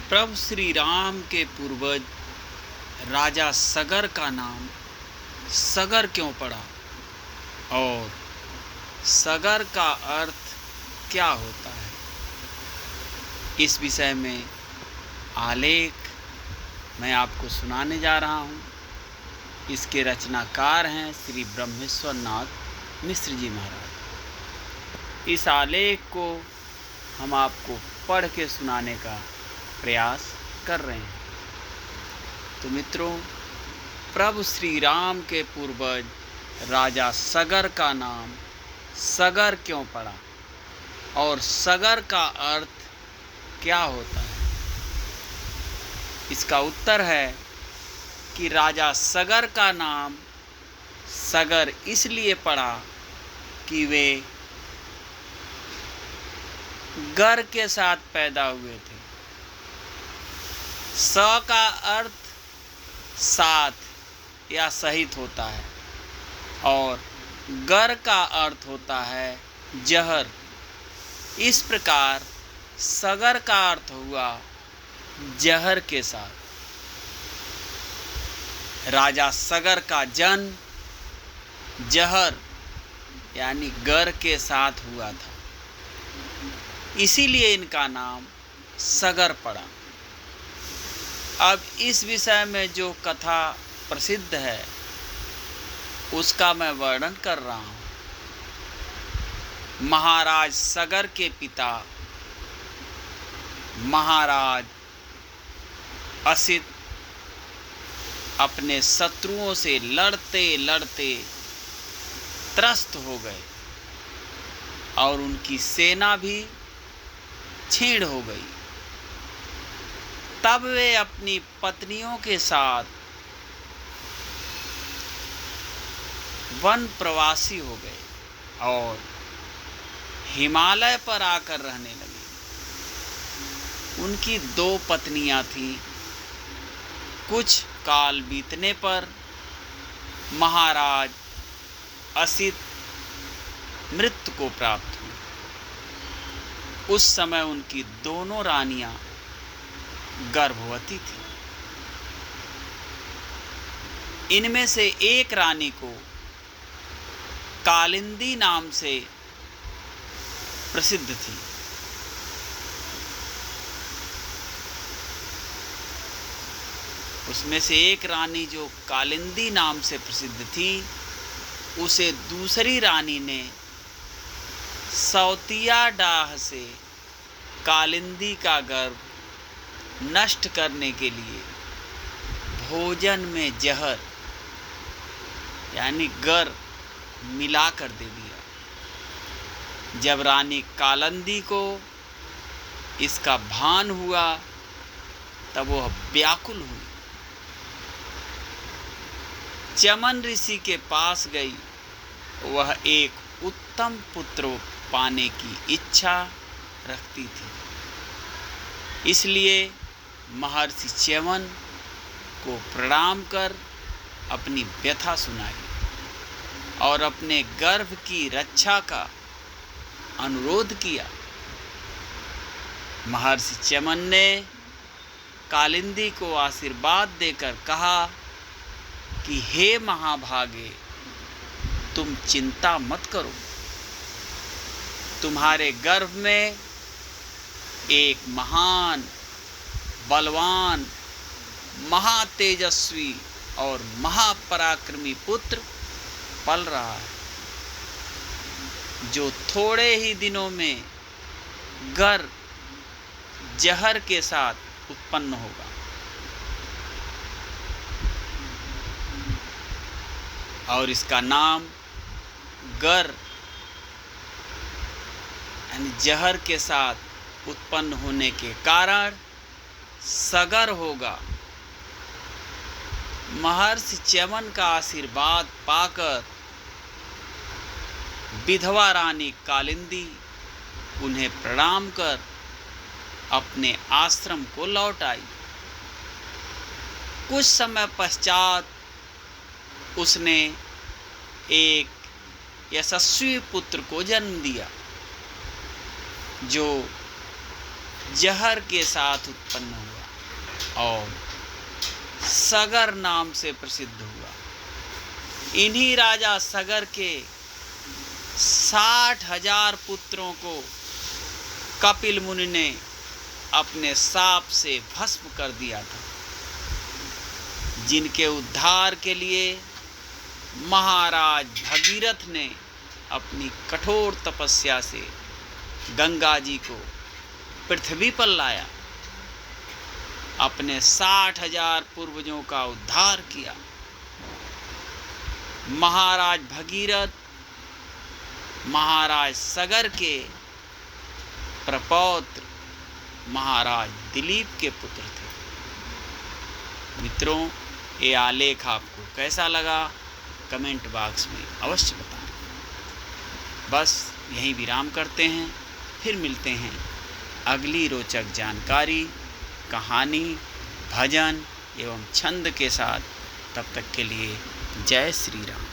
प्रभु श्री राम के पूर्वज राजा सगर का नाम सगर क्यों पड़ा और सगर का अर्थ क्या होता है, इस विषय में आलेख मैं आपको सुनाने जा रहा हूँ। इसके रचनाकार हैं श्री ब्रह्मेश्वर नाथ मिश्र जी महाराज। इस आलेख को हम आपको पढ़ के सुनाने का प्रयास कर रहे हैं। तो मित्रों, प्रभु श्री राम के पूर्वज राजा सगर का नाम सगर क्यों पड़ा और सगर का अर्थ क्या होता है, इसका उत्तर है कि राजा सगर का नाम सगर इसलिए पड़ा कि वे गर के साथ पैदा हुए थे। स का अर्थ साथ या सहित होता है और गर का अर्थ होता है जहर। इस प्रकार सगर का अर्थ हुआ जहर के साथ। राजा सगर का जन्म जहर यानी गर के साथ हुआ था, इसीलिए इनका नाम सगर पड़ा। अब इस विषय में जो कथा प्रसिद्ध है उसका मैं वर्णन कर रहा हूँ। महाराज सगर के पिता महाराज असित अपने शत्रुओं से लड़ते लड़ते त्रस्त हो गए और उनकी सेना भी छीण हो गई। तब वे अपनी पत्नियों के साथ वन प्रवासी हो गए और हिमालय पर आकर रहने लगे। उनकी 2 पत्नियां थीं। कुछ काल बीतने पर महाराज असित मृत्यु को प्राप्त हुए। उस समय उनकी दोनों रानियां गर्भवती थीं। इनमें से एक रानी को कालिंदी नाम से प्रसिद्ध थी। उसमें से एक रानी जो कालिंदी नाम से प्रसिद्ध थी, उसे दूसरी रानी ने सौतिया डाह से कालिंदी का गर्भ नष्ट करने के लिए भोजन में जहर यानी गर मिला कर दे दिया। जब रानी कालिंदी को इसका भान हुआ तब वह व्याकुल हुई, चमन ऋषि के पास गई। वह एक उत्तम पुत्र पाने की इच्छा रखती थी, इसलिए महर्षि च्यवन को प्रणाम कर अपनी व्यथा सुनाई और अपने गर्भ की रक्षा का अनुरोध किया। महर्षि च्यवन ने कालिंदी को आशीर्वाद देकर कहा कि हे महाभागे, तुम चिंता मत करो। तुम्हारे गर्भ में एक महान, बलवान, महातेजस्वी और महापराक्रमी पुत्र पल रहा है, जो थोड़े ही दिनों में गर जहर के साथ उत्पन्न होगा। और इसका नाम गर यानी जहर के साथ उत्पन्न होने के कारण सगर होगा। महर्षि च्यवन का आशीर्वाद पाकर विधवा रानी कालिंदी उन्हें प्रणाम कर अपने आश्रम को लौट आई। कुछ समय पश्चात उसने एक यशस्वी पुत्र को जन्म दिया जो जहर के साथ उत्पन्न हुआ। और सगर नाम से प्रसिद्ध हुआ। इन्हीं राजा सगर के 60,000 पुत्रों को कपिल मुनि ने अपने शाप से भस्म कर दिया था, जिनके उद्धार के लिए महाराज भगीरथ ने अपनी कठोर तपस्या से गंगा जी को पृथ्वी पर लाया, अपने 60,000 पूर्वजों का उद्धार किया। महाराज भगीरथ महाराज सगर के प्रपौत्र महाराज दिलीप के पुत्र थे। मित्रों, ये आलेख आपको कैसा लगा कमेंट बॉक्स में अवश्य बताएं। बस यहीं विराम करते हैं, फिर मिलते हैं अगली रोचक जानकारी, कहानी, भजन एवं छंद के साथ। तब तक के लिए जय श्री राम।